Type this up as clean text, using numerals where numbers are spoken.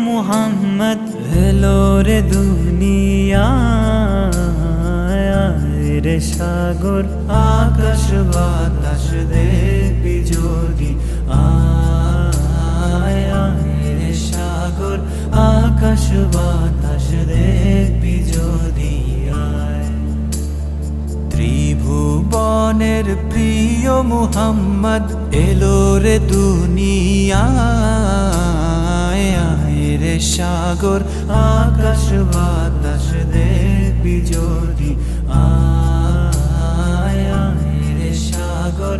মুহাম্মদ এলো রে দুনিয়ায় রে সাগর আকাশ বাতাস দেখবি যদি আয় রে সাগর আকাশ বাতাস দেখবি যদি আয়। ত্রিভুবনের প্রিয় মুহাম্মদ এলো রে দুনিয়ায় রে সাগর আকাশ বাতাস দেখবি যদি আয় রে সাগর